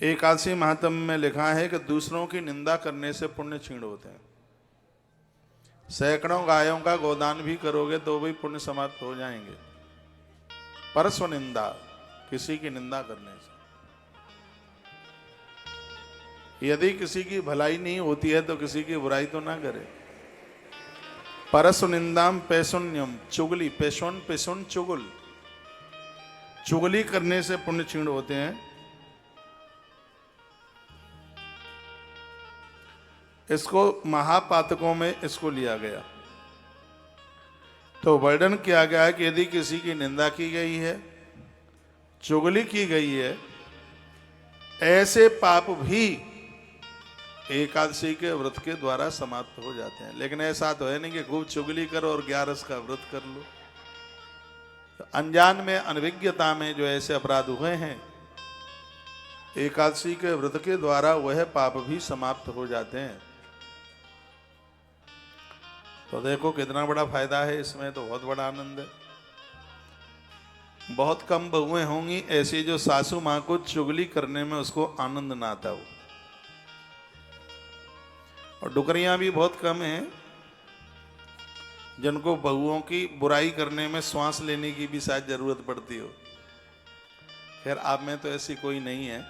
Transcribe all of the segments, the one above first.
एकादशी महात्म्य में लिखा है कि दूसरों की निंदा करने से पुण्य क्षीण होते हैं। सैकड़ों गायों का गोदान भी करोगे तो भी पुण्य समाप्त हो जाएंगे। परस्व निंदा, किसी की निंदा करने से। यदि किसी की भलाई नहीं होती है तो किसी की बुराई तो ना करे। परस्व निंदाम पैशुन्यम, चुगली, पैशुन पैशुन चुगल, चुगली करने से पुण्य क्षीण होते हैं। इसको महापातकों में इसको लिया गया। तो वर्णन किया गया है कि यदि किसी की निंदा की गई है, चुगली की गई है, ऐसे पाप भी एकादशी के व्रत के द्वारा समाप्त हो जाते हैं। लेकिन ऐसा तो है नहीं कि खूब चुगली करो और 11 का व्रत कर लो। तो अनजान में, अनभिज्ञता में जो ऐसे अपराध हुए हैं, एकादशी के व्रत के द्वारा वह पाप भी समाप्त हो जाते हैं। तो देखो कितना बड़ा फायदा है इसमें, तो बहुत बड़ा आनंद है। बहुत कम बहुएं होंगी ऐसी जो सासू मां को चुगली करने में उसको आनंद ना आता हो, और डुकरियां भी बहुत कम हैं जिनको बहुओं की बुराई करने में श्वास लेने की भी शायद जरूरत पड़ती हो। खैर आप में तो ऐसी कोई नहीं है।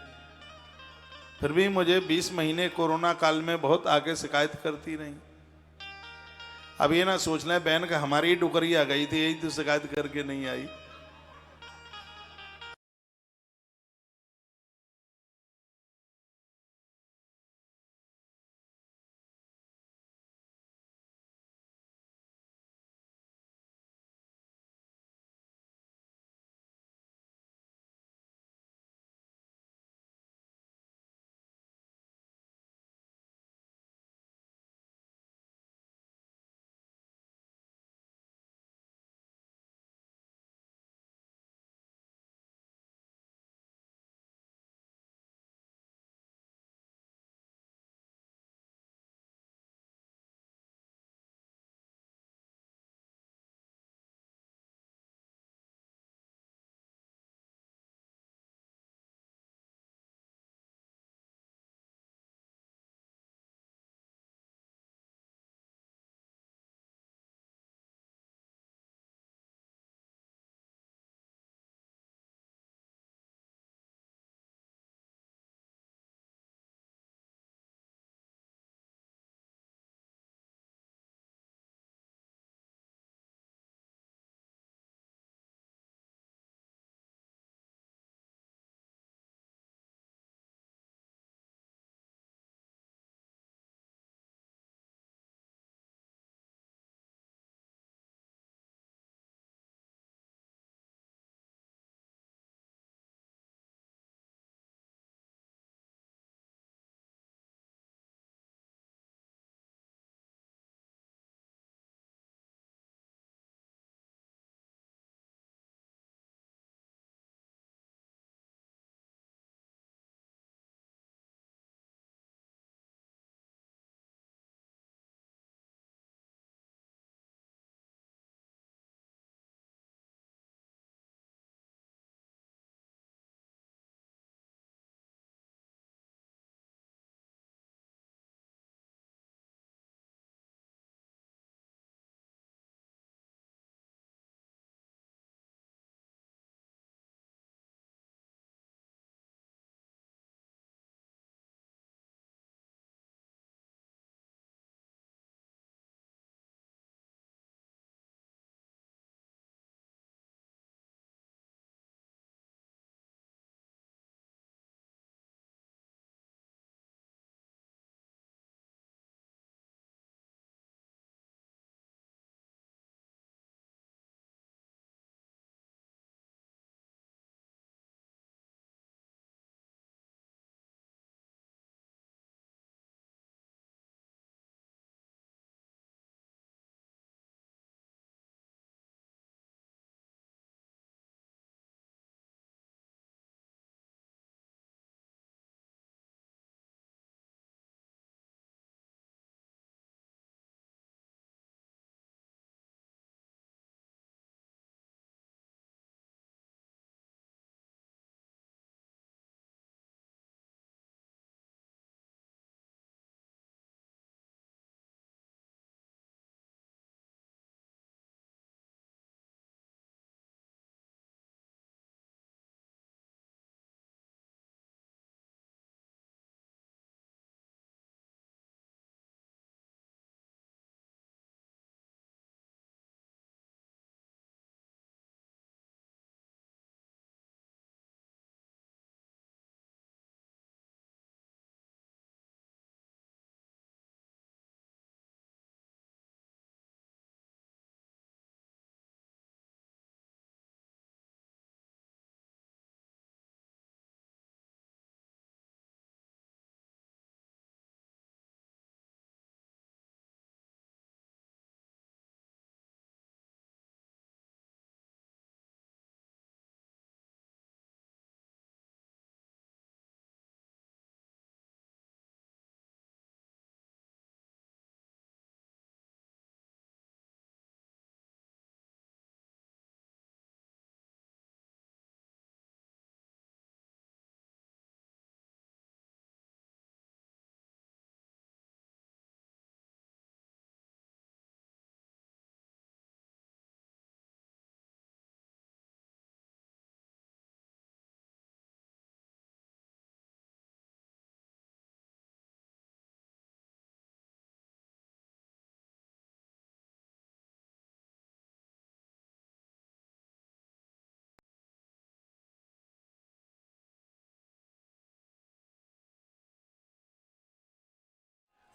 फिर भी मुझे 20 महीने कोरोना काल में बहुत आगे शिकायत करती रही। अब ये ना सोच लें बहन का हमारी डुकरिया गई थी, यही तो शिकायत करके नहीं आई।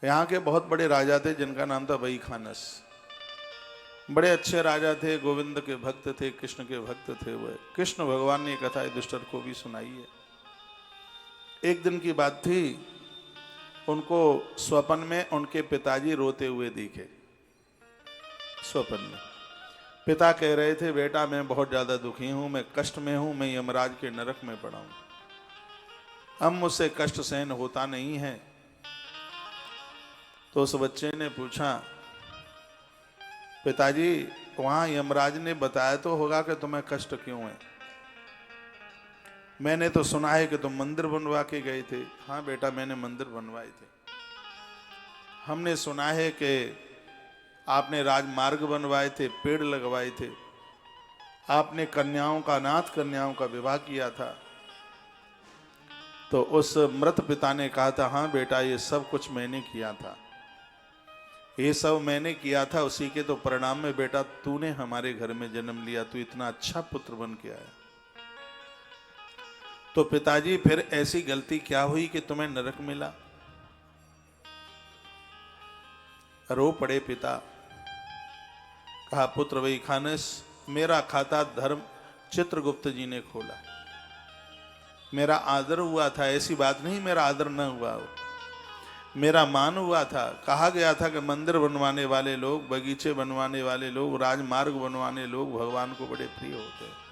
यहाँ के बहुत बड़े राजा थे जिनका नाम था वही खानस। बड़े अच्छे राजा थे, गोविंद के भक्त थे, कृष्ण के भक्त थे। वह कृष्ण भगवान ने कथा युधिष्ठिर को भी सुनाई है। एक दिन की बात थी, उनको स्वप्न में उनके पिताजी रोते हुए दिखे। स्वप्न में पिता कह रहे थे, बेटा मैं बहुत ज्यादा दुखी हूं, मैं कष्ट में हूं, मैं यमराज के नरक में पड़ा हूं, अब मुझसे कष्ट सहन होता नहीं है। तो उस बच्चे ने पूछा, पिताजी वहां यमराज ने बताया तो होगा कि तुम्हें कष्ट क्यों है? मैंने तो सुना है कि तुम मंदिर बनवा के गए थे। हाँ बेटा, मैंने मंदिर बनवाए थे। हमने सुना है कि आपने राजमार्ग बनवाए थे, पेड़ लगवाए थे, आपने कन्याओं का, अनाथ कन्याओं का विवाह किया था। तो उस मृत पिता ने कहा था, हाँ बेटा ये सब कुछ मैंने किया था, ये सब मैंने किया था, उसी के तो परिणाम में बेटा तूने हमारे घर में जन्म लिया, तू इतना अच्छा पुत्र बन के आया। तो पिताजी फिर ऐसी गलती क्या हुई कि तुम्हें नरक मिला? रो पड़े पिता। कहा, पुत्र वही खानस, मेरा खाता धर्म चित्रगुप्त जी ने खोला, मेरा आदर हुआ था, ऐसी बात नहीं मेरा आदर न हुआ हो, मेरा मान हुआ था। कहा गया था कि मंदिर बनवाने वाले लोग, बगीचे बनवाने वाले लोग, राजमार्ग बनवाने लोग भगवान को बड़े प्रिय होते हैं।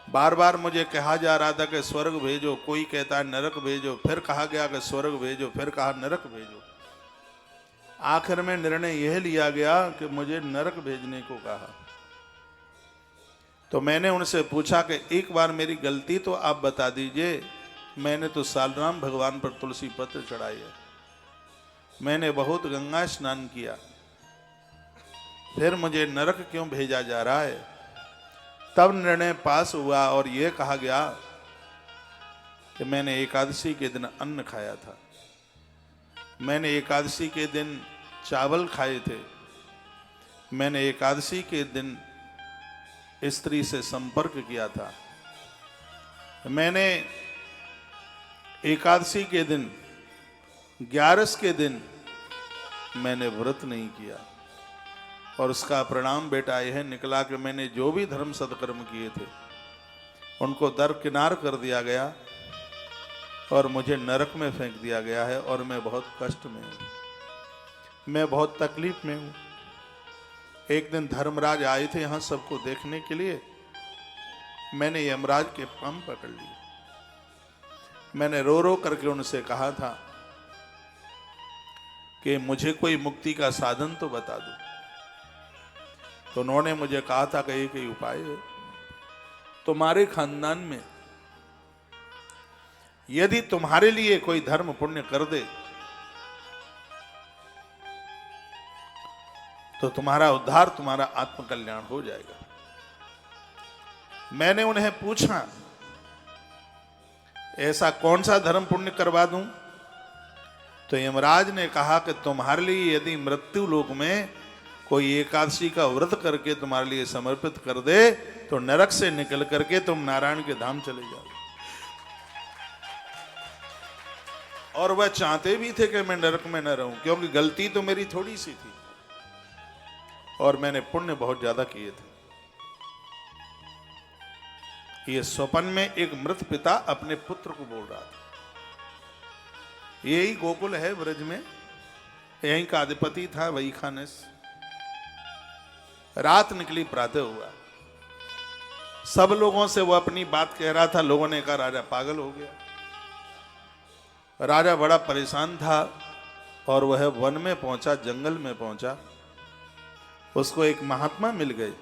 बार बार मुझे कहा जा रहा था कि स्वर्ग भेजो, कोई कहता है नरक भेजो, फिर कहा गया कि स्वर्ग भेजो, फिर कहा नरक भेजो। आखिर में निर्णय यह लिया गया कि मुझे नरक भेजने को कहा। तो मैंने उनसे पूछा कि एक बार मेरी गलती तो आप बता दीजिए, मैंने तो सालराम भगवान पर तुलसी पत्र चढ़ाई है, मैंने बहुत गंगा स्नान किया, फिर मुझे नरक क्यों भेजा जा रहा है? तब निर्णय पास हुआ और यह कहा गया कि मैंने एकादशी के दिन अन्न खाया था, मैंने एकादशी के दिन चावल खाए थे, मैंने एकादशी के दिन स्त्री से संपर्क किया था, मैंने एकादशी के दिन, ग्यारस के दिन मैंने व्रत नहीं किया, और उसका परिणाम बेटा यह निकला कि मैंने जो भी धर्म सत्कर्म किए थे उनको दरकिनार कर दिया गया और मुझे नरक में फेंक दिया गया है, और मैं बहुत कष्ट में हूं, मैं बहुत तकलीफ में हूं। एक दिन धर्मराज आए थे यहां सबको देखने के लिए, मैंने यमराज के पांव पकड़ लिए, मैंने रो रो करके उनसे कहा था कि मुझे कोई मुक्ति का साधन तो बता दो। तो उन्होंने मुझे कहा था कि एक ही उपाय है, तुम्हारे खानदान में यदि तुम्हारे लिए कोई धर्म पुण्य कर दे तो तुम्हारा उद्धार, तुम्हारा आत्मकल्याण हो जाएगा। मैंने उन्हें पूछा, ऐसा कौन सा धर्म पुण्य करवा दूं? तो यमराज ने कहा कि तुम्हारे लिए यदि मृत्यु लोक में कोई एकादशी का व्रत करके तुम्हारे लिए समर्पित कर दे तो नरक से निकल करके तुम नारायण के धाम चले जाओ। और वह चाहते भी थे कि मैं नरक में न रहूं, क्योंकि गलती तो मेरी थोड़ी सी थी और मैंने पुण्य बहुत ज्यादा किए थे। ये स्वप्न में एक मृत पिता अपने पुत्र को बोल रहा था। यही गोकुल है ब्रज में, यहीं का अधिपति था वही खानस। रात निकली, प्रातः हुआ, सब लोगों से वो अपनी बात कह रहा था। लोगों ने कहा राजा पागल हो गया। राजा बड़ा परेशान था और वह वन में पहुंचा, जंगल में पहुंचा। उसको एक महात्मा मिल गए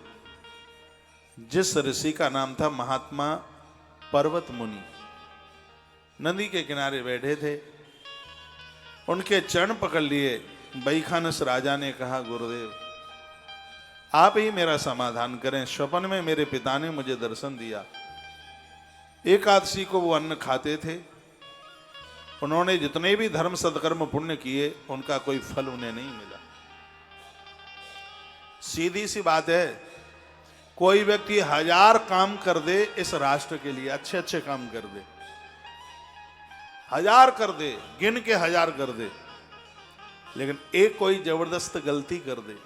जिस ऋषि का नाम था महात्मा पर्वत मुनि। नदी के किनारे बैठे थे, उनके चरण पकड़ लिए। बैखानस राजा ने कहा, गुरुदेव आप ही मेरा समाधान करें। स्वप्न में मेरे पिता ने मुझे दर्शन दिया, एकादशी को वो अन्न खाते थे, उन्होंने जितने भी धर्म सत्कर्म पुण्य किए उनका कोई फल उन्हें नहीं मिला। सीधी सी बात है, कोई व्यक्ति 1000 काम कर दे इस राष्ट्र के लिए, अच्छे अच्छे काम कर दे, 1000 कर दे, गिन के 1000 कर दे, लेकिन एक कोई जबरदस्त गलती कर दे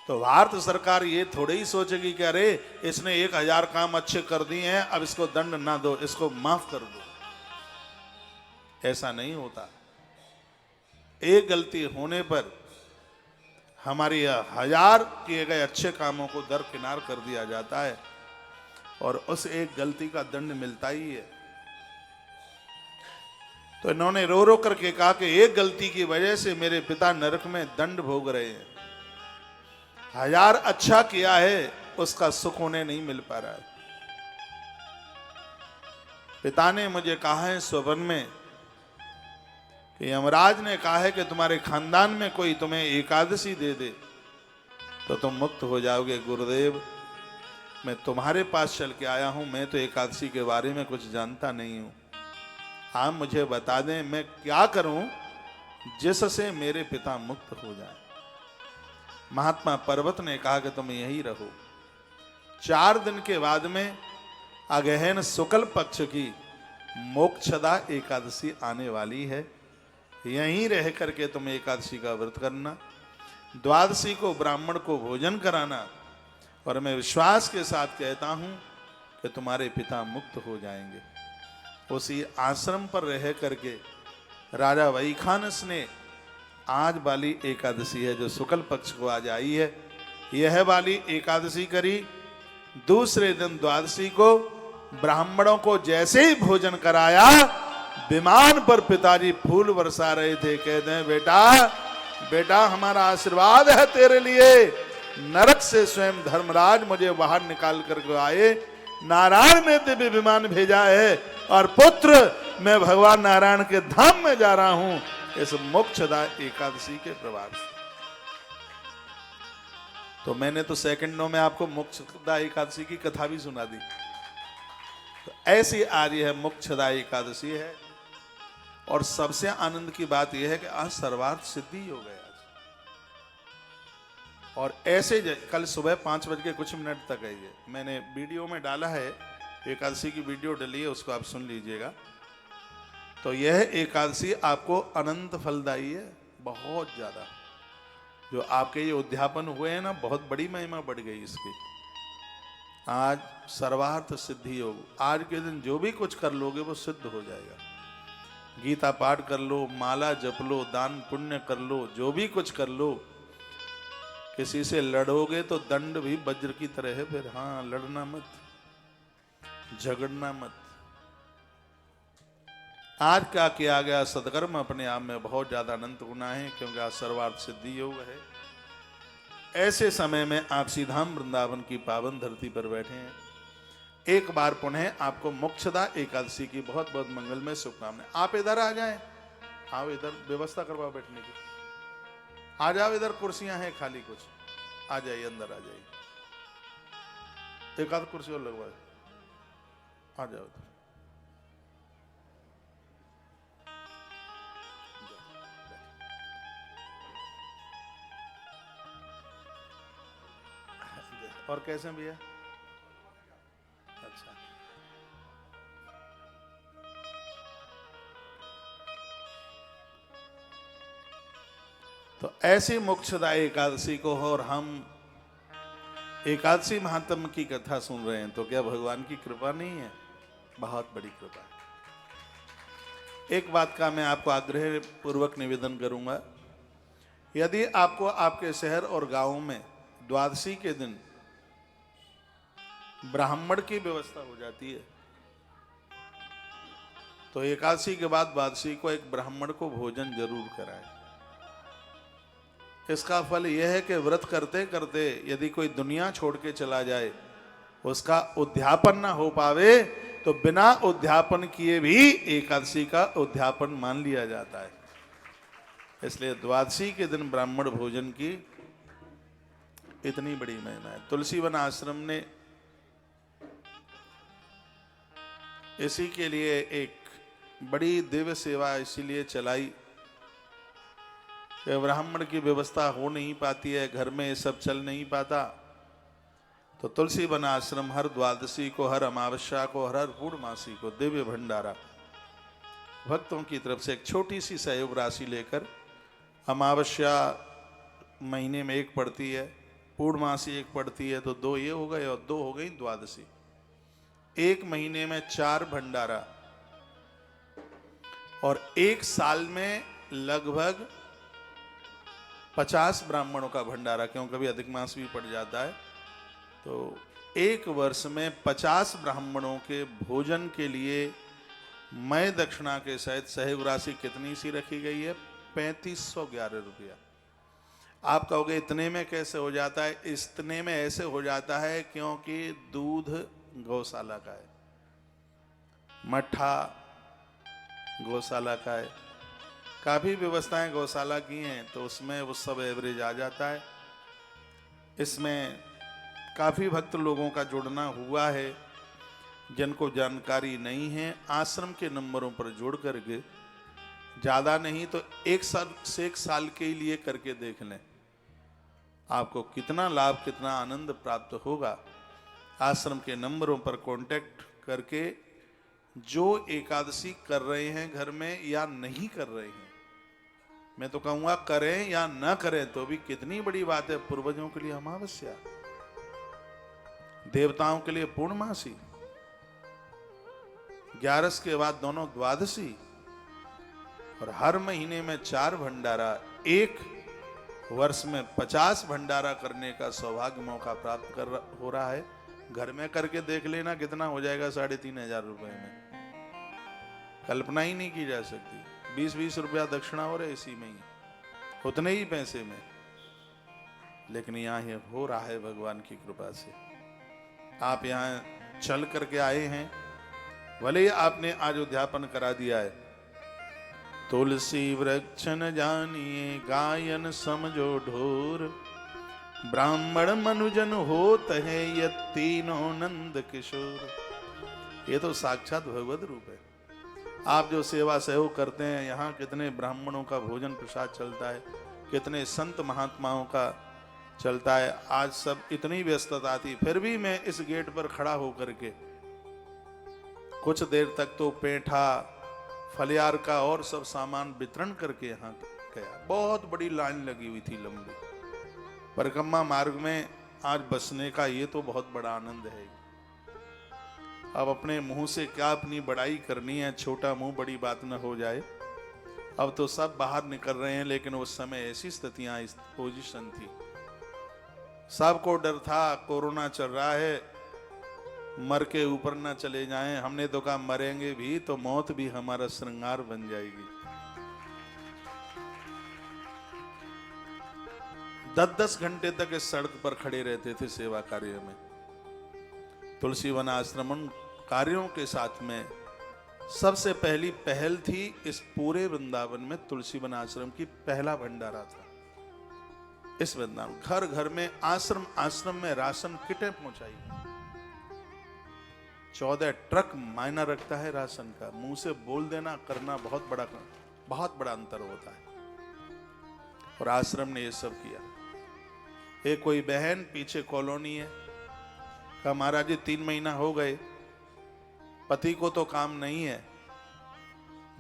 तो भारत सरकार ये थोड़े ही सोचेगी कि अरे इसने 1000 काम अच्छे कर दिए हैं, अब इसको दंड ना दो, इसको माफ कर दो। ऐसा नहीं होता। एक गलती होने पर हमारी 1000 किए गए अच्छे कामों को दरकिनार कर दिया जाता है और उस एक गलती का दंड मिलता ही है। तो इन्होंने रो रो करके कहा कि एक गलती की वजह से मेरे पिता नरक में दंड भोग रहे हैं। 1000 अच्छा किया है, उसका सुख उन्हें नहीं मिल पा रहा है। पिता ने मुझे कहा है स्वप्न में कि यमराज ने कहा है कि तुम्हारे खानदान में कोई तुम्हें एकादशी दे दे तो तुम मुक्त हो जाओगे। गुरुदेव, मैं तुम्हारे पास चल के आया हूं, मैं तो एकादशी के बारे में कुछ जानता नहीं हूं। आप मुझे बता दें मैं क्या करूं जिससे मेरे पिता मुक्त हो जाए। महात्मा पर्वत ने कहा कि तुम यहीं रहो। 4 दिन के बाद में अगहन शुक्ल पक्ष की मोक्षदा एकादशी आने वाली है। यहीं रह करके तुम एकादशी का व्रत करना, द्वादशी को ब्राह्मण को भोजन कराना, और मैं विश्वास के साथ कहता हूं कि तुम्हारे पिता मुक्त हो जाएंगे। उसी आश्रम पर रह करके राजा वैखानस ने आज वाली एकादशी है जो शुक्ल पक्ष को आज आई है, यह वाली एकादशी करी। दूसरे दिन द्वादशी को ब्राह्मणों को जैसे ही भोजन कराया, विमान पर पिताजी फूल बरसा रहे थे। कहते हैं बेटा बेटा हमारा आशीर्वाद है तेरे लिए। नरक से स्वयं धर्मराज मुझे बाहर निकाल कर आए, नारायण ने दिव्य विमान भेजा है और पुत्र मैं भगवान नारायण के धाम में जा रहा हूं इस मोक्षदा एकादशी के प्रभाव से। तो मैंने तो सेकंडों में आपको मोक्षदा एकादशी की कथा भी सुना दी। तो ऐसी आज यह मोक्षदा एकादशी है और सबसे आनंद की बात यह है कि आज सर्वार्थ सिद्धि हो गया। और ऐसे कल सुबह 5 बज के कुछ मिनट तक है ये, मैंने वीडियो में डाला है, एकादशी की वीडियो डली है, उसको आप सुन लीजिएगा। तो यह एकादशी आपको अनंत फलदायी है, बहुत ज्यादा। जो आपके ये उद्यापन हुए हैं ना, बहुत बड़ी महिमा बढ़ गई इसकी। आज सर्वार्थ सिद्धि योग, आज के दिन जो भी कुछ कर लोगे वो सिद्ध हो जाएगा। गीता पाठ कर लो, माला जप लो, दान पुण्य कर लो, जो भी कुछ कर लो। किसी से लड़ोगे तो दंड भी वज्र की तरह है फिर। हाँ, लड़ना मत, झगड़ना मत। आज क्या किया गया सदकर्म अपने आप में बहुत ज्यादा अनंत गुना है, क्योंकि आज सर्वार्थ सिद्धि योग है। ऐसे समय में आप सीधाम वृंदावन की पावन धरती पर बैठे हैं। एक बार पुनः आपको मोक्षदा एकादशी की बहुत बहुत मंगलमय शुभकामनाएं। आप इधर आ जाएं, आओ इधर व्यवस्था करवाओ बैठने की। आ जाओ, इधर कुर्सियां हैं खाली कुछ, आ जाइए, अंदर आ जाइए। एक आध कुर्सी और लगवाए, आ जाओ इधर। और कैसे हैं भैया? अच्छा, तो ऐसी मोक्षदा एकादशी को हो और हम एकादशी महात्म की कथा सुन रहे हैं, तो क्या भगवान की कृपा नहीं है? बहुत बड़ी कृपा है। एक बात का मैं आपको आग्रह पूर्वक निवेदन करूंगा, यदि आपको आपके शहर और गांव में द्वादशी के दिन ब्राह्मण की व्यवस्था हो जाती है, तो एकादशी के बाद द्वादशी को एक ब्राह्मण को भोजन जरूर कराएं। इसका फल यह है कि व्रत करते करते यदि कोई दुनिया छोड़ के चला जाए, उसका उद्यापन ना हो पावे, तो बिना उद्यापन किए भी एकादशी का उद्यापन मान लिया जाता है। इसलिए द्वादशी के दिन ब्राह्मण भोजन की इतनी बड़ी महिमा है। तुलसीवन आश्रम ने इसी के लिए एक बड़ी दिव्य सेवा इसीलिए चलाई कि ब्राह्मण की व्यवस्था हो नहीं पाती है, घर में ये सब चल नहीं पाता, तो तुलसीवन आश्रम हर द्वादशी को, हर अमावस्या को, हर पूर्णमासी को दिव्य भंडारा भक्तों की तरफ से एक छोटी सी सहयोग राशि लेकर अमावस्या महीने में एक पड़ती है, पूर्णमासी एक पड़ती है, तो 2 ये हो गए और 2 हो गई द्वादशी। एक महीने में 4 भंडारा और एक साल में लगभग 50 ब्राह्मणों का भंडारा, क्यों कभी अधिक मास भी पड़ जाता है। तो एक वर्ष में 50 ब्राह्मणों के भोजन के लिए मैं दक्षिणा के सहित सहयोग राशि कितनी सी रखी गई है? 3511 रुपया। आप कहोगे इतने में कैसे हो जाता है? इतने में ऐसे हो जाता है क्योंकि दूध गौशाला का है, मट्ठा गौशाला का है, काफी व्यवस्थाएं गौशाला की हैं, तो उसमें वो सब एवरेज आ जाता है। इसमें काफी भक्त लोगों का जुड़ना हुआ है। जिनको जानकारी नहीं है, आश्रम के नंबरों पर जोड़ करके, ज्यादा नहीं तो 1 साल से 1 साल के लिए करके देख लें, आपको कितना लाभ, कितना आनंद प्राप्त होगा। आश्रम के नंबरों पर कांटेक्ट करके जो एकादशी कर रहे हैं घर में या नहीं कर रहे हैं, मैं तो कहूंगा करें या ना करें तो भी कितनी बड़ी बात है। पूर्वजों के लिए अमावस्या, देवताओं के लिए पूर्णमासी, 11 के बाद दोनों द्वादशी, और हर महीने में 4 भंडारा, एक वर्ष में 50 भंडारा करने का सौभाग्य मौका प्राप्त हो रहा है। घर में करके देख लेना कितना हो जाएगा 3500 रुपए में, कल्पना ही नहीं की जा सकती। 20-20 रुपया दक्षिणा हो रहे इसी में ही, उतने ही पैसे में, लेकिन यहाँ ये हो रहा है भगवान की कृपा से। आप यहाँ चल करके आए हैं, भले ही आपने आज उद्यापन करा दिया है। तुलसी वृक्ष न जानिए गायन समझो ढोर, ब्राह्मण मनुजन होत है ये तीनों नंद किशोर। ये तो साक्षात भगवत रूप है। आप जो सेवा सहयोग करते हैं, यहाँ कितने ब्राह्मणों का भोजन प्रसाद चलता है, कितने संत महात्माओं का चलता है। आज सब इतनी व्यस्तता थी, फिर भी मैं इस गेट पर खड़ा होकर के कुछ देर तक तो पेठा, फलियार का और सब सामान वितरण करके यहाँ गया। बहुत बड़ी लाइन लगी हुई थी लंबी। परिक्रमा मार्ग में आज बसने का ये तो बहुत बड़ा आनंद है। अब अपने मुंह से क्या अपनी बड़ाई करनी है, छोटा मुंह बड़ी बात न हो जाए। अब तो सब बाहर निकल रहे हैं, लेकिन उस समय ऐसी स्थितियां, इस पोजीशन थी, सबको डर था कोरोना चल रहा है, मर के ऊपर ना चले जाएं। हमने तो कहा मरेंगे भी तो मौत भी हमारा श्रृंगार बन जाएगी। 10-10 घंटे तक इस सड़क पर खड़े रहते थे सेवा कार्य में। तुलसी वन आश्रमण कार्यों के साथ में सबसे पहली पहल थी इस पूरे वृंदावन में तुलसी वन आश्रम की पहला भंडारा था। इस वृंदावन घर घर में, आश्रम आश्रम में राशन किटें पहुंचाई। 14 ट्रक मायना रखता है राशन का। मुंह से बोल देना करना बहुत बड़ा अंतर होता है। और आश्रम ने ये सब किया। एक कोई बहन पीछे कॉलोनी है, कहा महाराज जी 3 महीना हो गए, पति को तो काम नहीं है,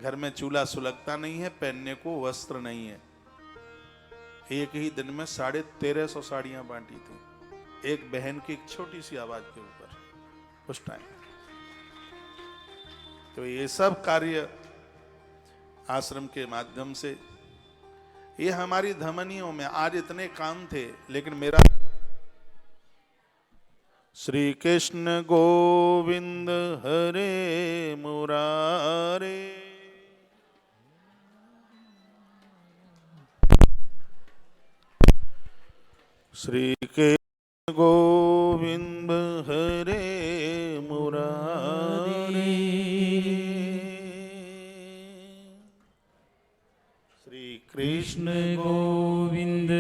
घर में चूल्हा सुलगता नहीं है, पहनने को वस्त्र नहीं है। एक ही दिन में 1350 साड़ियां बांटी थी, एक बहन की एक छोटी सी आवाज के ऊपर उस टाइम। तो ये सब कार्य आश्रम के माध्यम से, ये हमारी धमनियों में आज इतने काम थे, लेकिन मेरा श्री कृष्ण गोविंद हरे मुरारे, श्री कृष्ण गोविंद हरे मुरारे, श्री कृष्ण गोविंद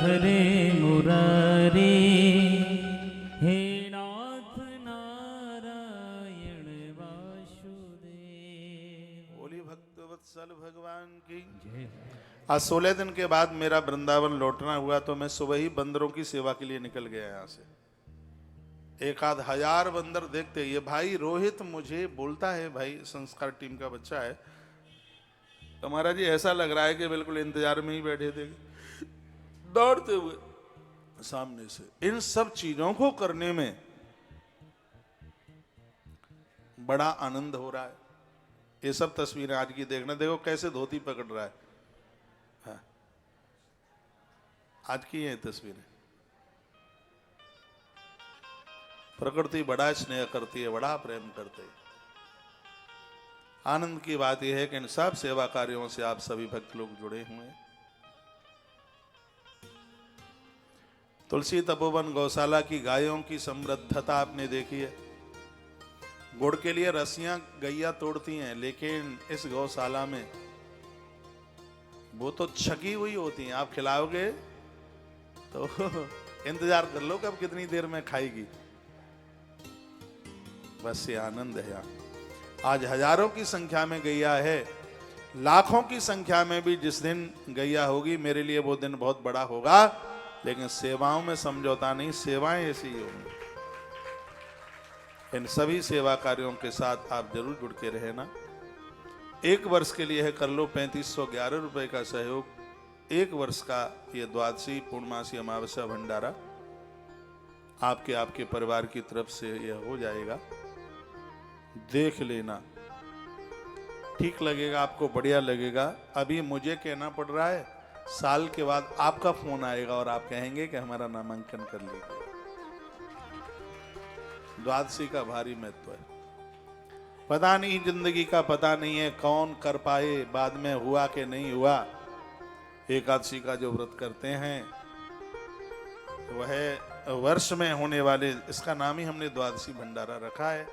हरे मुरारी, हे नाथ नारायण वासुदेव। बोली भक्तवत्सल भगवान की जय। आज 16 दिन के बाद मेरा वृंदावन लौटना हुआ, तो मैं सुबह ही बंदरों की सेवा के लिए निकल गया यहाँ से। 1,000 बंदर देखते, ये भाई रोहित मुझे बोलता है, भाई संस्कार टीम का बच्चा है, तो महाराज जी ऐसा लग रहा है कि बिल्कुल इंतजार में ही बैठे थे, दौड़ते हुए सामने से। इन सब चीजों को करने में बड़ा आनंद हो रहा है। ये सब तस्वीरें आज की देखना, देखो कैसे धोती पकड़ रहा है। हाँ, आज की ये तस्वीरें। प्रकृति बड़ा स्नेह करती है, बड़ा प्रेम करते है। आनंद की बात यह है कि इन सब सेवा कार्यों से आप सभी भक्त लोग जुड़े हुए हैं। तुलसी तपोवन गौशाला की गायों की समृद्धता आपने देखी है। गुड़ के लिए रस्सियां गैया तोड़ती हैं, लेकिन इस गौशाला में वो तो छकी हुई होती हैं। आप खिलाओगे तो इंतजार कर लो कब कितनी देर में खाएगी। बस ये आनंद है यहाँ। आज हजारों की संख्या में गैया है, लाखों की संख्या में भी जिस दिन गैया होगी, मेरे लिए वो दिन बहुत बड़ा होगा। लेकिन सेवाओं में समझौता नहीं, सेवाएं ऐसी ही होंगी। इन सभी सेवा कार्यों के साथ आप जरूर जुड़ के रहना। 1 वर्ष के लिए है कर लो 3511 रुपए का सहयोग। 1 वर्ष का ये द्वादशी पूर्णमासी अमावस्या भंडारा आपके परिवार की तरफ से यह हो जाएगा। देख लेना, ठीक लगेगा आपको, बढ़िया लगेगा। अभी मुझे कहना पड़ रहा है, साल के बाद आपका फोन आएगा और आप कहेंगे कि हमारा नामांकन कर लीजिए। द्वादशी का भारी महत्व है। पता नहीं, जिंदगी का पता नहीं है कौन कर पाए, बाद में हुआ कि नहीं हुआ। एकादशी का जो व्रत करते हैं वह वर्ष में होने वाले, इसका नाम ही हमने द्वादशी भंडारा रखा है।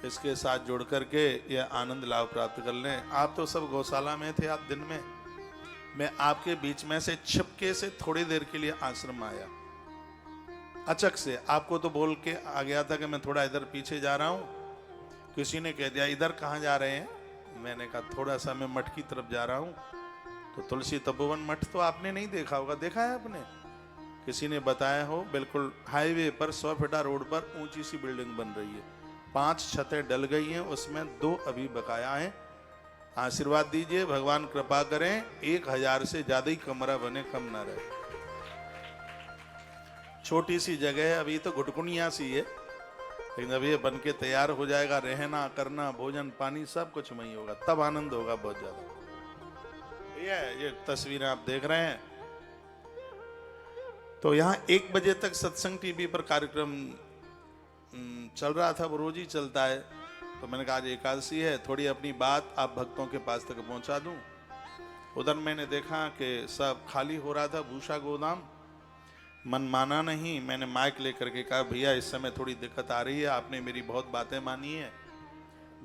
इसके साथ जुड़ करके यह आनंद लाभ प्राप्त कर लें। आप तो सब गौशाला में थे, आप दिन में, मैं आपके बीच में से छिपके से थोड़ी देर के लिए आश्रम आया। अचक से आपको तो बोल के आ गया था कि मैं थोड़ा इधर पीछे जा रहा हूँ। किसी ने कह दिया इधर कहाँ जा रहे हैं, मैंने कहा थोड़ा सा मैं मठ की तरफ जा रहा हूँ। तो तुलसी तपोवन मठ तो आपने नहीं देखा होगा, देखा है आपने? किसी ने बताया हो, बिल्कुल हाईवे पर 100 फीटा रोड पर ऊंची सी बिल्डिंग बन रही है। 5 छतें डल गई हैं, उसमें 2 अभी बकाया हैं। आशीर्वाद दीजिए, भगवान कृपा करें, 1000 से ज्यादा ही कमरा बने, कम ना रहे। छोटी सी जगह है, अभी तो घुटकुनिया सी है, लेकिन अभी ये बन के तैयार हो जाएगा। रहना करना भोजन पानी सब कुछ वहीं होगा, तब आनंद होगा बहुत ज्यादा। ये तस्वीरें आप देख रहे हैं। तो यहाँ 1 बजे तक सत्संग टीवी पर कार्यक्रम चल रहा था, वो रोज ही चलता है। तो मैंने कहा आज एकादशी है, थोड़ी अपनी बात आप भक्तों के पास तक पहुंचा दूं। उधर मैंने देखा कि सब खाली हो रहा था भूसा गोदाम। मन माना नहीं, मैंने माइक लेकर के कहा भैया इस समय थोड़ी दिक्कत आ रही है, आपने मेरी बहुत बातें मानी है।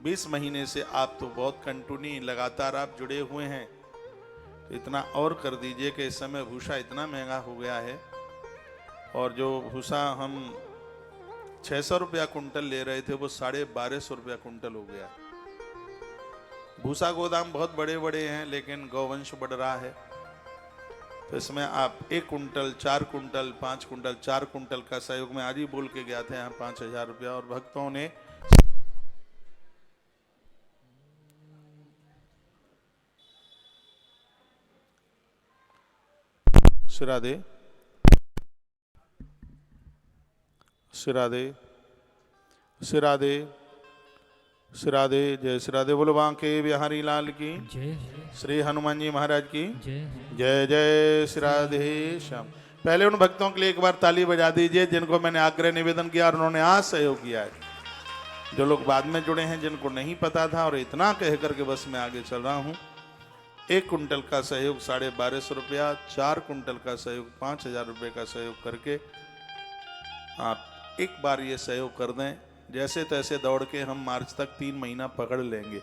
20 महीने से आप तो बहुत कंटिन्यू लगातार आप जुड़े हुए हैं, तो इतना और कर दीजिए कि इस समय भूसा इतना महंगा हो गया है। और जो भूसा हम 600 रुपया कुंटल ले रहे थे, वो 1250 रुपया कुंटल हो गया। भूसा गोदाम बहुत बड़े बड़े हैं, लेकिन गौवंश बढ़ रहा है। तो इसमें आप 1 कुंटल, 4 कुंटल, 5 कुंटल, 4 कुंटल का सहयोग में आज ही बोल के गया था यहाँ 5000 रुपया। और भक्तों ने श्रादे श्रादे श्रादे श्रादे जय श्रादे। बोलो बांके बिहारी लाल की जय श्री हनुमान जी महाराज की जय जय जय श्राधे श्याम। पहले उन भक्तों के लिए एक बार ताली बजा दीजिए जिनको मैंने आग्रह निवेदन किया और उन्होंने आज सहयोग किया है। जो लोग बाद में जुड़े हैं, जिनको नहीं पता था, और इतना कह करके बस मैं आगे चल रहा हूँ। 1 कुंटल का सहयोग 1250 रुपया, 4 कुंटल का सहयोग 5000 रुपये का सहयोग करके आप एक बार ये सहयोग कर दें। जैसे तैसे दौड़ के हम मार्च तक 3 महीना पकड़ लेंगे,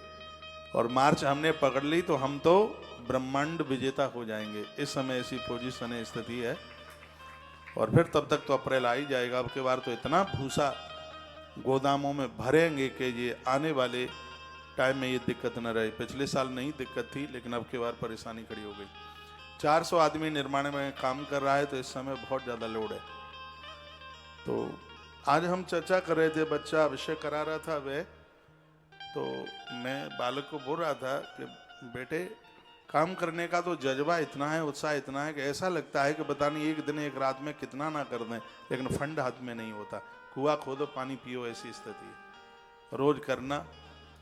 और मार्च हमने पकड़ ली तो हम तो ब्रह्मांड विजेता हो जाएंगे। इस समय ऐसी पोजीशन है, स्थिति है। और फिर तब तक तो अप्रैल आ ही जाएगा। अब के बार तो इतना भूसा गोदामों में भरेंगे कि ये आने वाले टाइम में ये दिक्कत न रहे। पिछले साल नहीं दिक्कत थी, लेकिन अब के बार परेशानी खड़ी हो गई। 400 आदमी निर्माण में काम कर रहा है, तो इस समय बहुत ज़्यादा लोड है। तो आज हम चर्चा कर रहे थे, बच्चा विषय करा रहा था वह, तो मैं बालक को बोल रहा था कि बेटे काम करने का तो जज्बा इतना है, उत्साह इतना है कि ऐसा लगता है कि पता नहीं एक दिन एक रात में कितना ना कर दें, लेकिन फंड हाथ में नहीं होता। कुआं खोदो पानी पियो, ऐसी स्थिति है। रोज करना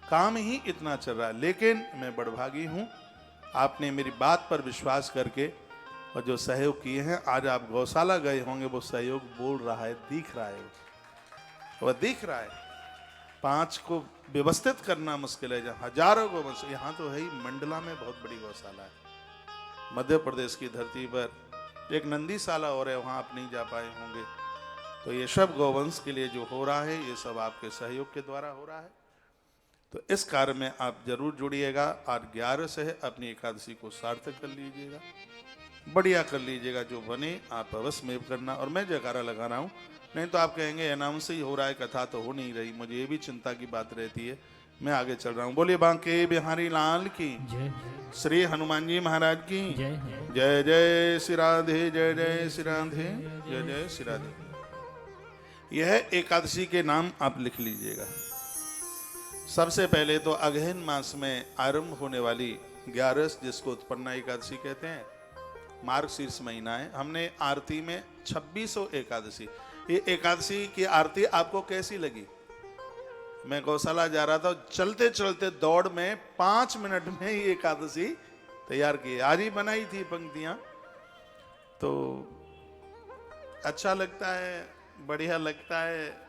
काम ही इतना चल रहा है। लेकिन मैं बड़भागी हूं, आपने मेरी बात पर विश्वास करके और जो सहयोग किए हैं, आज आप गौशाला गए होंगे, वो सहयोग बोल रहा है, दिख रहा है, वह दिख रहा है। 5 को व्यवस्थित करना मुश्किल है, जहाँ हजारों गौवंश, यहाँ तो है ही, मंडला में बहुत बड़ी गौशाला है। मध्य प्रदेश की धरती पर एक नंदीशाला और है, वहाँ आप नहीं जा पाए होंगे। तो ये सब गौवंश के लिए जो हो रहा है, ये सब आपके सहयोग के द्वारा हो रहा है। तो इस कार्य में आप जरूर जुड़िएगा। आज 11 से है, अपनी एकादशी को सार्थक कर लीजिएगा, बढ़िया कर लीजिएगा। जो बने आप अवश्य में करना। और मैं जयकारा लगा रहा हूँ, नहीं तो आप कहेंगे अनाउंस ही हो रहा है, कथा तो हो नहीं रही। मुझे ये भी चिंता की बात रहती है, मैं आगे चल रहा हूँ। बोलिए बांके बिहारी लाल की जय श्री हनुमान जी महाराज की जय जय। जय श्री राधे, जय जय श्री राधे, जय जय श्री राधे। यह एकादशी के नाम आप लिख लीजिएगा। सबसे पहले तो अगहन मास में आरंभ होने वाली 11, जिसको उत्पन्ना एकादशी कहते हैं, मार्गशीर्ष महीना है। हमने आरती में 2600 एकादशी, ये एकादशी की आरती आपको कैसी लगी? मैं गौशाला जा रहा था, चलते चलते दौड़ में 5 मिनट में ही एकादशी तैयार की। आज ही बनाई थी पंक्तियां, तो अच्छा लगता है, बढ़िया लगता है।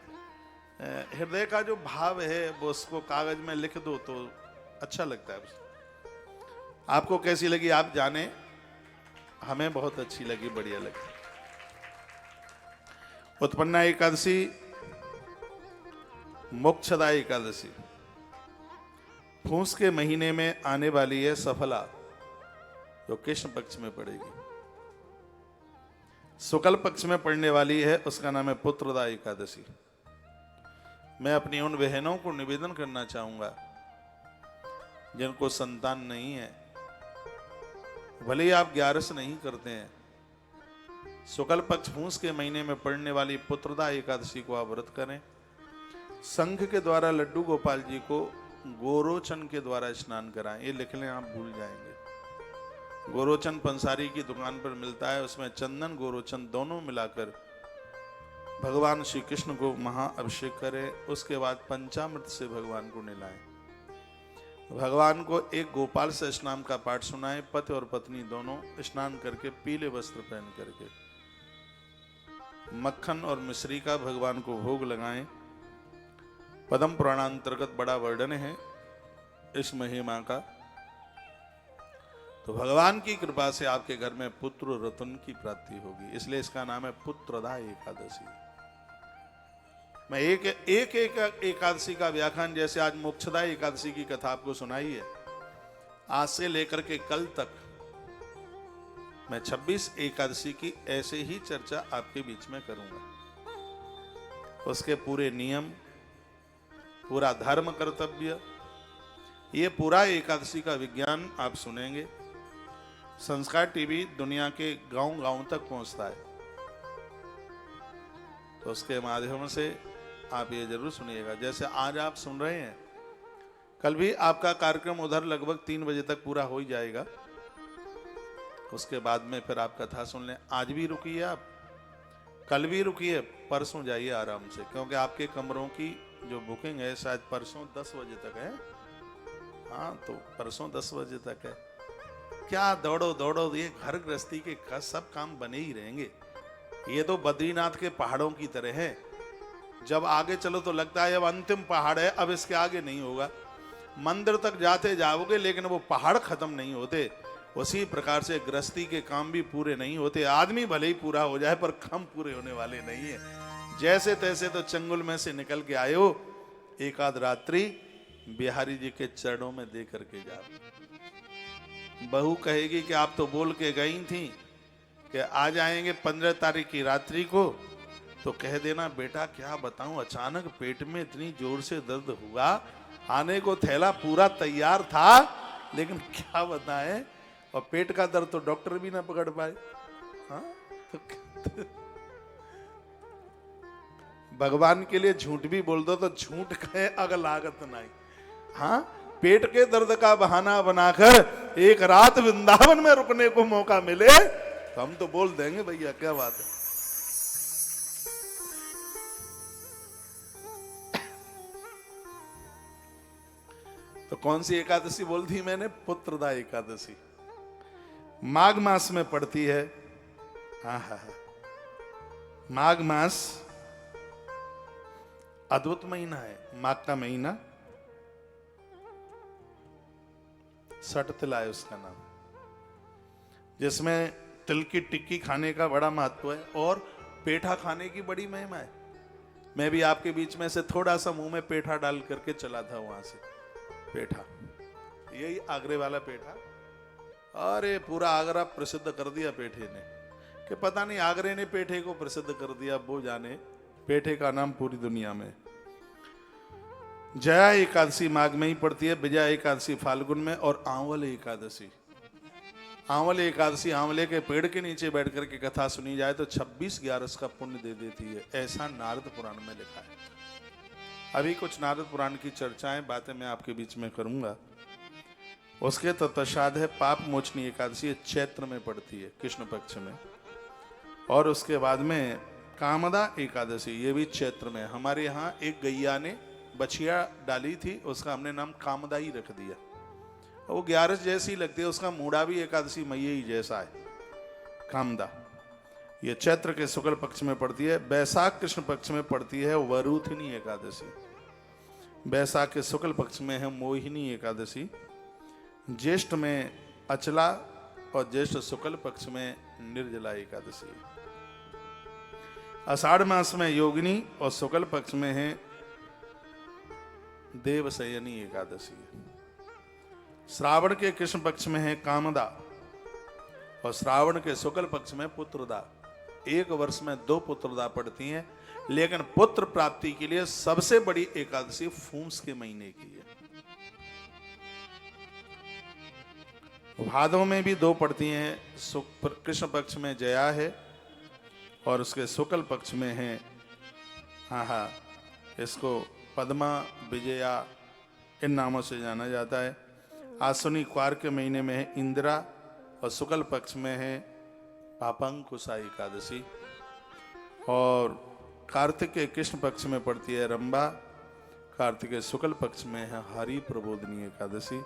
हृदय का जो भाव है वो उसको कागज में लिख दो तो अच्छा लगता है। आपको कैसी लगी आप जाने, हमें बहुत अच्छी लगी, बढ़िया लगी। उत्पन्ना एकादशी, मोक्षदा एकादशी फूस के महीने में आने वाली है सफला, जो कृष्ण पक्ष में पड़ेगी। शुक्ल पक्ष में पड़ने वाली है, उसका नाम है पुत्रदा एकादशी। मैं अपनी उन बहनों को निवेदन करना चाहूंगा जिनको संतान नहीं है, भले ही आप 11 नहीं करते हैं, शुक्ल पक्ष फूस के महीने में पड़ने वाली पुत्रदा एकादशी को आप व्रत करें। संघ के द्वारा लड्डू गोपाल जी को गोरोचन के द्वारा स्नान कराएं। ये लिख लें, आप भूल जाएंगे। गोरोचन पंसारी की दुकान पर मिलता है, उसमें चंदन गोरोचन दोनों मिलाकर भगवान श्री कृष्ण को महाअभिषेक करें। उसके बाद पंचामृत से भगवान को नहलाएं। भगवान को एक गोपाल से स्नान का पाठ सुनाएं। पति और पत्नी दोनों स्नान करके पीले वस्त्र पहन करके मक्खन और मिश्री का भगवान को भोग लगाएं। पद्म पुराणांतर्गत बड़ा वर्णन है इस महिमा का। तो भगवान की कृपा से आपके घर में पुत्र रत्न की प्राप्ति होगी, इसलिए इसका नाम है पुत्रदा एकादशी। मैं एक एकादशी का व्याख्यान, जैसे आज मोक्षदा एकादशी की कथा आपको सुनाई है, आज से लेकर के कल तक मैं 26 एकादशी की ऐसे ही चर्चा आपके बीच में करूंगा। उसके पूरे नियम, पूरा धर्म कर्तव्य, ये पूरा एकादशी का विज्ञान आप सुनेंगे। संस्कार टीवी दुनिया के गांव-गांव तक पहुंचता है, तो उसके माध्यम से आप ये जरूर सुनिएगा। जैसे आज आप सुन रहे हैं, कल भी आपका कार्यक्रम उधर लगभग 3 बजे तक पूरा हो ही जाएगा। उसके बाद में फिर आप कथा सुन लें। आज भी रुकिए, आप कल भी रुकिए, परसों जाइए आराम से, क्योंकि आपके कमरों की जो बुकिंग है शायद परसों 10 बजे तक है। हाँ, तो परसों 10 बजे तक है। क्या दौड़ो दौड़ो, ये घर गृहस्थी के सब काम बने ही रहेंगे। ये तो बद्रीनाथ के पहाड़ों की तरह है, जब आगे चलो तो लगता है अब अंतिम पहाड़ है, अब इसके आगे नहीं होगा। मंदिर तक जाते जाओगे लेकिन वो पहाड़ खत्म नहीं होते। उसी प्रकार से गृहस्थी के काम भी पूरे नहीं होते। आदमी भले ही पूरा हो जाए पर काम पूरे होने वाले नहीं है। जैसे तैसे तो चंगुल में से निकल के आए हो, एक आध रात्रि बिहारी जी के चरणों में दे करके जाओ। बहू कहेगी कि आप तो बोल के गई थी कि आ जाएंगे 15 तारीख की रात्रि को, तो कह देना बेटा क्या बताऊं, अचानक पेट में इतनी जोर से दर्द हुआ, आने को थैला पूरा तैयार था, लेकिन क्या बताएं, और पेट का दर्द तो डॉक्टर भी ना पकड़ पाए। हाँ, तो भगवान के लिए झूठ भी बोल दो तो झूठ कहे अग लागत नहीं। हाँ, पेट के दर्द का बहाना बनाकर एक रात वृंदावन में रुकने को मौका मिले तो हम तो बोल देंगे भैया क्या बात है। तो कौन सी एकादशी बोल दी मैंने? पुत्रदा एकादशी माघ मास में पड़ती है। हाँ, माघ मास अद्भुत महीना है। माघ का महीना सट तिला है उसका नाम, जिसमें तिल की टिक्की खाने का बड़ा महत्व है और पेठा खाने की बड़ी महिमा है। मैं भी आपके बीच में से थोड़ा सा मुंह में पेठा डाल करके चला था वहां से। पेठा, यही आगरे वाला पेठा, अरे पूरा आगरा प्रसिद्ध कर दिया पेठे ने, कि पता नहीं आगरे ने पेठे को प्रसिद्ध कर दिया, वो जाने पेठे का नाम पूरी दुनिया में। जया एकादशी माघ में ही पड़ती है, विजया एकादशी फाल्गुन में, और आंवल एकादशी। आंवल एकादशी आंवले के पेड़ के नीचे बैठ करके कथा सुनी जाए तो 26 ग्यारस का पुण्य दे देती है, ऐसा नारद पुराण में लिखा है। अभी कुछ नारद पुराण की चर्चाएं बातें मैं आपके बीच में करूंगा। उसके तत्पश्चात है पाप मोचनी एकादशी, चैत्र में पड़ती है कृष्ण पक्ष में, और उसके बाद में कामदा एकादशी, ये भी चैत्र में। हमारे यहाँ एक गैया ने बछिया डाली थी, उसका हमने नाम कामदा ही रख दिया। वो ग्यारस जैसी लगती है, उसका मूड़ा भी एकादशी मैये ही जैसा है, कामदा। ये चैत्र के शुक्ल पक्ष में पड़ती है। बैसाख कृष्ण पक्ष में पड़ती है वरुथिनी एकादशी। बैसाख के शुक्ल पक्ष में है मोहिनी एकादशी। ज्येष्ठ में अचला और ज्येष्ठ शुक्ल पक्ष में निर्जला एकादशी। आषाढ़ मास में योगिनी और शुक्ल पक्ष में है देवशयनी एकादशी। श्रावण के कृष्ण पक्ष में है कामदा और श्रावण के शुक्ल पक्ष में पुत्रदा। एक वर्ष में 2 पुत्रदा पड़ती हैं, लेकिन पुत्र प्राप्ति के लिए सबसे बड़ी एकादशी फूस के महीने की है। भादव में भी 2 पड़ती हैं, कृष्ण पक्ष में जया है और उसके शुक्ल पक्ष में है, हाँ, इसको पद्मा, विजया, इन नामों से जाना जाता है। आश्विनी क्वार के महीने में है इंदिरा और शुक्ल पक्ष में है पापंकुशा एकादशी, और कार्तिक के कृष्ण पक्ष में पड़ती है रंभा, कार्तिक के शुक्ल पक्ष में है हरि प्रबोधनी एकादशी।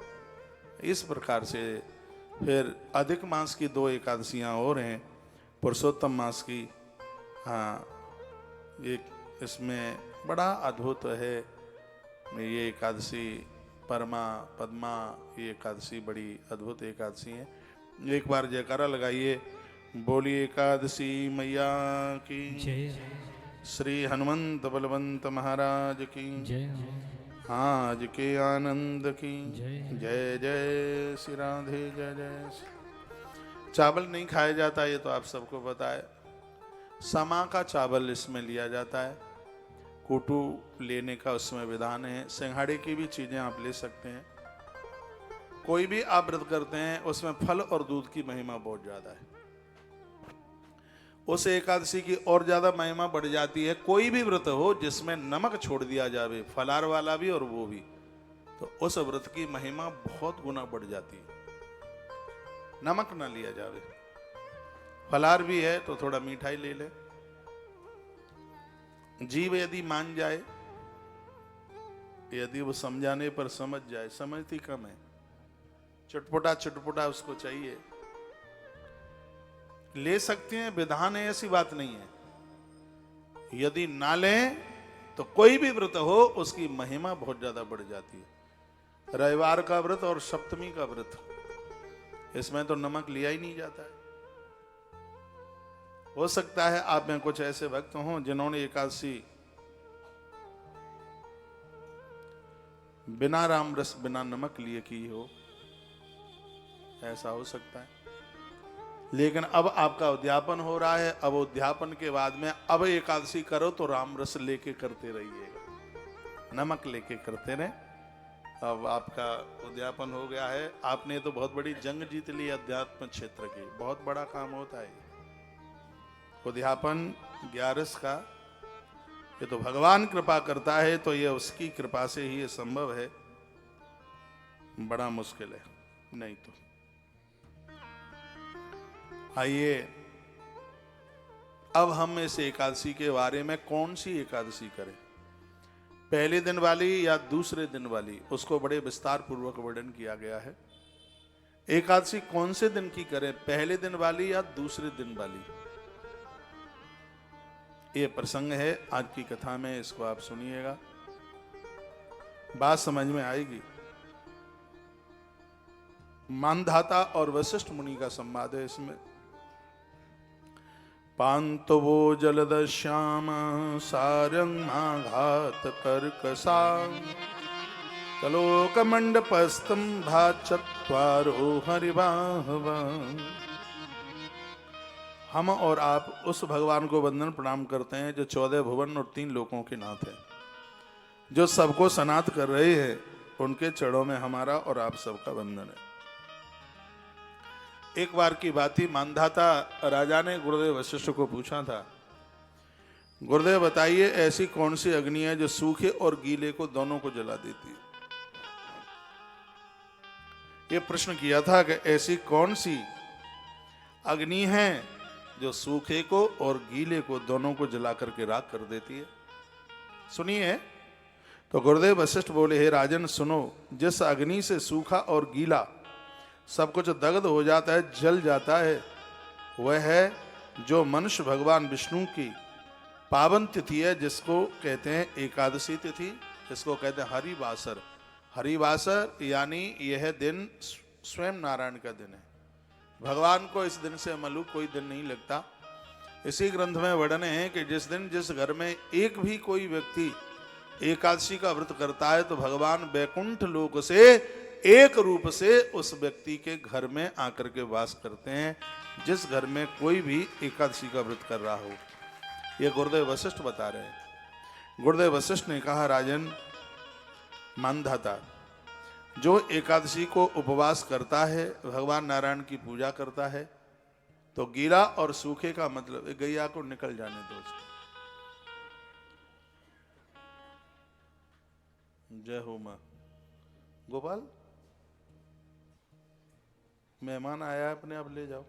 इस प्रकार से फिर अधिक मास की 2 एकादशियां और हैं, पुरुषोत्तम मास की, हाँ, एक इसमें बड़ा अद्भुत है ये एकादशी, परमा, पद्मा, ये एकादशी बड़ी अद्भुत एकादशी है। एक बार जयकारा लगाइए, बोलिए एकादशी मैया की जय। श्री हनुमंत बलवंत महाराज की जय। आज के आनंद की जय। जय जय श्री राधे जय जय। चावल नहीं खाया जाता, ये तो आप सबको पता है। समा का चावल इसमें लिया जाता है, कुटू लेने का उसमें विधान है। सिंघाड़े की भी चीजें आप ले सकते हैं। कोई भी आप व्रत करते हैं उसमें फल और दूध की महिमा बहुत ज्यादा है। उस एकादशी की और ज्यादा महिमा बढ़ जाती है। कोई भी व्रत हो जिसमें नमक छोड़ दिया जावे, फलार वाला भी और वो भी, तो उस व्रत की महिमा बहुत गुना बढ़ जाती है। नमक ना लिया जावे, फलार भी है तो थोड़ा मिठाई ले ले। जीव यदि मान जाए, यदि वो समझाने पर समझ जाए, समझती कम है, चटपटा चटपटा उसको चाहिए, ले सकते हैं, विधान है, ऐसी बात नहीं है। यदि ना लें तो कोई भी व्रत हो उसकी महिमा बहुत ज्यादा बढ़ जाती है। रविवार का व्रत और सप्तमी का व्रत, इसमें तो नमक लिया ही नहीं जाता है। हो सकता है आप में कुछ ऐसे भक्त हों जिन्होंने एकादशी बिना राम रस बिना नमक लिए की हो, ऐसा हो सकता है। लेकिन अब आपका उद्यापन हो रहा है, अब उद्यापन के बाद में अब एकादशी करो तो राम रस लेके करते रहिएगा, नमक लेके करते रहे। अब आपका उद्यापन हो गया है, आपने तो बहुत बड़ी जंग जीत ली अध्यात्म क्षेत्र की। बहुत बड़ा काम होता है उद्यापन 11 का। ये तो भगवान कृपा करता है, तो ये उसकी कृपा से ही ये संभव है। बड़ा मुश्किल है, नहीं तो आइए अब हम इस एकादशी के बारे में कौन सी एकादशी करें, पहले दिन वाली या दूसरे दिन वाली, उसको बड़े विस्तार पूर्वक वर्णन किया गया है। एकादशी कौन से दिन की करें, पहले दिन वाली या दूसरे दिन वाली, ये प्रसंग है आज की कथा में, इसको आप सुनिएगा, बात समझ में आएगी। मानधाता और वशिष्ठ मुनि का संवाद है इसमें। पांतवो जलद श्याम सारंगाघात कर्कसा तलोक मंडपस्तंभा चत्वारो हरिवाहवा। हम और आप उस भगवान को वंदन प्रणाम करते हैं जो 14 भुवन और 3 लोकों के नाथ है, जो सबको सनात कर रहे हैं। उनके चरणों में हमारा और आप सबका वंदन है। एक बार की बात थी, मानधाता राजा ने गुरुदेव वशिष्ठ को पूछा था, गुरुदेव बताइए ऐसी कौन सी अग्नि है जो सूखे और गीले को दोनों को जला देती है। ये प्रश्न किया था कि ऐसी कौन सी अग्नि है जो सूखे को और गीले को दोनों को जला करके राख कर देती है। सुनिए, तो गुरुदेव वशिष्ठ बोले, हे राजन सुनो, जिस अग्नि से सूखा और गीला सब कुछ दग्ध हो जाता है, जल जाता है, वह है जो मनुष्य भगवान विष्णु की पावन तिथि है, जिसको कहते हैं एकादशी तिथि, जिसको कहते हैं हरिवासर। हरिवासर यानी यह दिन स्वयं नारायण का दिन है। भगवान को इस दिन से मलूक कोई दिन नहीं लगता। इसी ग्रंथ में वर्णन है कि जिस दिन जिस घर में एक भी कोई व्यक्ति एकादशी का व्रत करता है तो भगवान बैकुंठ लोक से एक रूप से उस व्यक्ति के घर में आकर के वास करते हैं, जिस घर में कोई भी एकादशी का व्रत कर रहा हो। यह गुरुदेव वशिष्ठ बता रहे हैं। गुरुदेव वशिष्ठ ने कहा, राजन मानधाता, जो एकादशी को उपवास करता है, भगवान नारायण की पूजा करता है, तो गीला और सूखे का मतलब गैया को निकल जाने दो। जय हो मां। गोपाल, मेहमान आया है, अपने आप ले जाओ।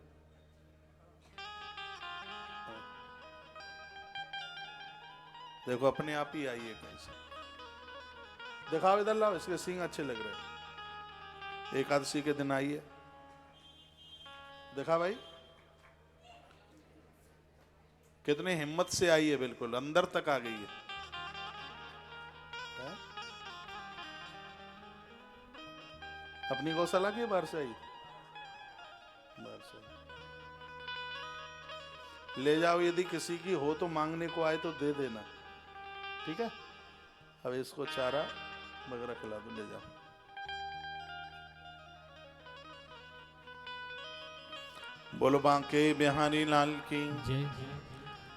देखो अपने आप ही आई है कहीं से। दिखाओ, इधर लाओ, इसके सींग अच्छे लग रहे हैं। एकादशी के दिन आई है, देखा भाई कितने हिम्मत से आई है, बिल्कुल अंदर तक आ गई है। अपनी गौशाला की बाहर से आई, बाहर से ले जाओ। यदि किसी की हो तो मांगने को आए तो दे देना, ठीक है। अब इसको चारा वगैरह खिला दो, ले जाओ। बोलो बांके बिहारी लाल की जय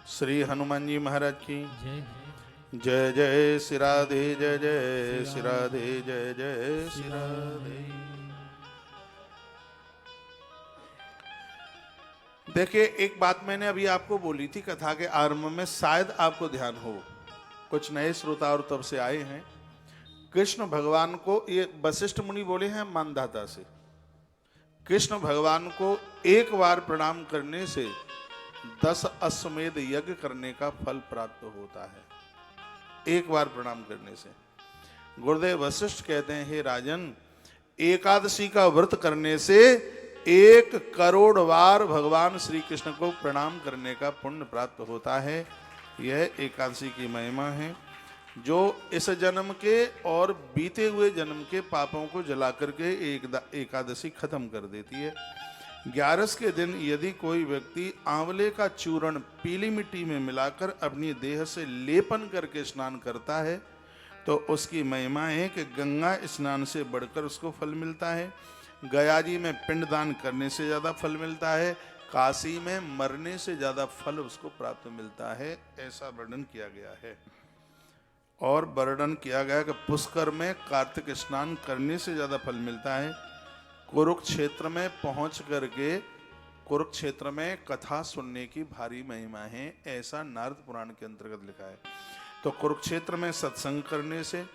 श्री हनुमान जी महाराज की जय जय जय श्री राधे, जय जय श्री राधे, जय जय श्री राधे। देखिए, एक बात मैंने अभी आपको बोली थी कथा के आरंभ में, शायद आपको ध्यान हो, कुछ नए श्रोता और तब से आए हैं। कृष्ण भगवान को, ये वशिष्ठ मुनि बोले हैं मानधाता से, कृष्ण भगवान को एक बार प्रणाम करने से 10 अश्वमेध यज्ञ करने का फल प्राप्त होता है। एक बार प्रणाम करने से। गुरुदेव वशिष्ठ कहते हैं, हे राजन, एकादशी का व्रत करने से 1 करोड़ बार भगवान श्री कृष्ण को प्रणाम करने का पुण्य प्राप्त होता है। यह एकादशी की महिमा है, जो इस जन्म के और बीते हुए जन्म के पापों को जला करके एकादशी खत्म कर देती है। 11 के दिन यदि कोई व्यक्ति आंवले का चूर्ण पीली मिट्टी में मिलाकर अपनी देह से लेपन करके स्नान करता है तो उसकी महिमा है कि गंगा स्नान से बढ़कर उसको फल मिलता है, गया जी में पिंडदान करने से ज्यादा फल मिलता है, काशी में मरने से ज्यादा फल उसको प्राप्त मिलता है। ऐसा वर्णन किया गया है। और वर्णन किया गया कि पुष्कर में कार्तिक स्नान करने से ज्यादा फल मिलता है। कुरुक्षेत्र में पहुंच करके कुरुक्षेत्र में कथा सुनने की भारी महिमा है, ऐसा नारद पुराण के अंतर्गत लिखा है। तो कुरुक्षेत्र में सत्संग करने से,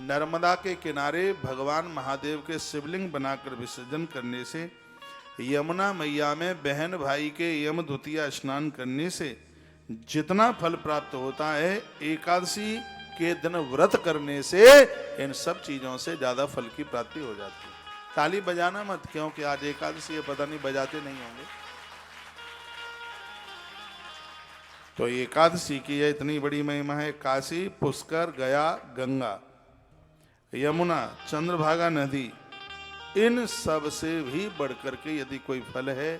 नर्मदा के किनारे भगवान महादेव के शिवलिंग बनाकर विसर्जन करने से, यमुना मैया में बहन भाई के यम द्वितीया स्नान करने से जितना फल प्राप्त होता है, एकादशी के दिन व्रत करने से इन सब चीजों से ज्यादा फल की प्राप्ति हो जाती है। ताली बजाना मत, क्योंकि आज एकादशी है, पता नहीं बजाते नहीं होंगे। तो एकादशी की यह इतनी बड़ी महिमा है। काशी, पुष्कर, गया, गंगा, यमुना, चंद्रभागा नदी, इन सब से भी बढ़कर के यदि कोई फल है,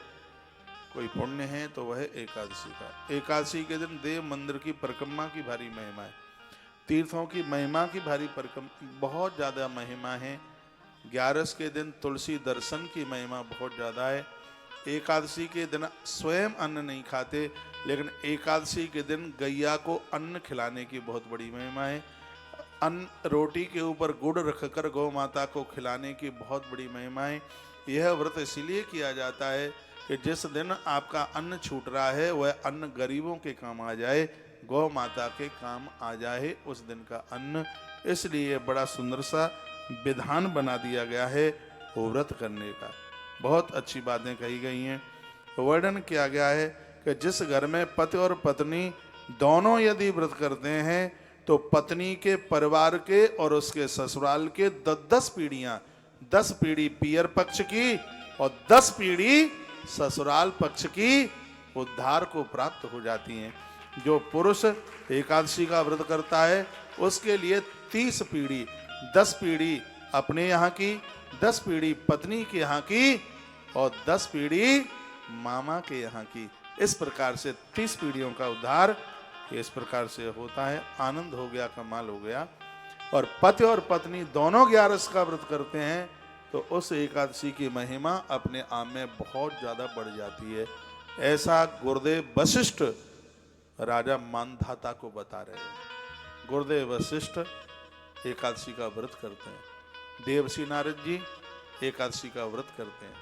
कोई पुण्य है, तो वह एकादशी का। एकादशी के दिन देव मंदिर की परिक्रमा की भारी महिमा है। तीर्थों की महिमा की भारी परिक्रमा बहुत ज्यादा महिमा है। 11 के दिन तुलसी दर्शन की महिमा बहुत ज्यादा है। एकादशी के दिन स्वयं अन्न नहीं खाते, लेकिन एकादशी के दिन गैया को अन्न खिलाने की बहुत बड़ी महिमा है। अन्न रोटी के ऊपर गुड़ रखकर गौ माता को खिलाने की बहुत बड़ी महिमा है। यह व्रत इसलिए किया जाता है कि जिस दिन आपका अन्न छूट रहा है, वह अन्न गरीबों के काम आ जाए, गौ माता के काम आ जाए उस दिन का अन्न। इसलिए बड़ा सुंदर सा विधान बना दिया गया है वो व्रत करने का। बहुत अच्छी बातें कही गई हैं। वर्णन किया गया है कि जिस घर में पति और पत्नी दोनों यदि व्रत करते हैं, तो पत्नी के परिवार के और उसके ससुराल के 10 पीढ़ियां, 10 पीढ़ी पियर पक्ष की और 10 पीढ़ी ससुराल पक्ष की उद्धार को प्राप्त हो जाती हैं। जो पुरुष एकादशी का व्रत करता है, उसके लिए 30 पीढ़ी, 10 पीढ़ी अपने यहाँ की, 10 पीढ़ी पत्नी के यहाँ की और 10 पीढ़ी मामा के यहाँ की। इस प्रकार से 30 पीढ़ियों का उद्धार इस प्रकार से होता है। आनंद हो गया, कमाल हो गया। और पति और पत्नी दोनों 11 का व्रत करते हैं, तो उस एकादशी की महिमा अपने आप में बहुत ज्यादा बढ़ जाती है। ऐसा गुरुदेव वशिष्ठ राजा मानधाता को बता रहे हैं। गुरुदेव वशिष्ठ एकादशी का व्रत करते हैं। देवसी नारद जी एकादशी का व्रत करते हैं।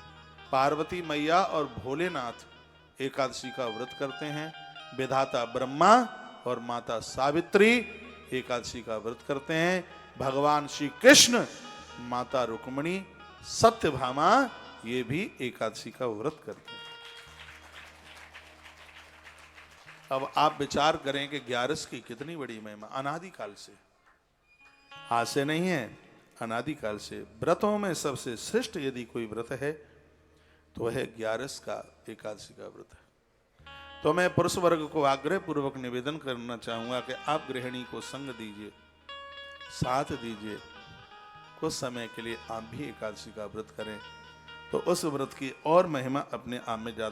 पार्वती मैया और भोलेनाथ एकादशी का व्रत करते हैं। विधाता ब्रह्मा और माता सावित्री एकादशी का व्रत करते हैं। भगवान श्री कृष्ण, माता रुक्मिणी, सत्यभामा, ये भी एकादशी का व्रत करते हैं। अब आप विचार करें कि 11 की कितनी बड़ी महिमा। अनादिकाल से, आज से नहीं है, अनादिकाल से व्रतों में सबसे श्रेष्ठ यदि कोई व्रत है तो वह 11 का एकादशी का व्रत है। तो मैं पुरुष वर्ग को आग्रह पूर्वक निवेदन करना चाहूंगा कि आप गृहिणी को संग दीजिए, साथ दीजिए। कुछ समय के लिए आप भी एकादशी का व्रत करें, तो उस व्रत की और महिमा अपने आप में ज्यादा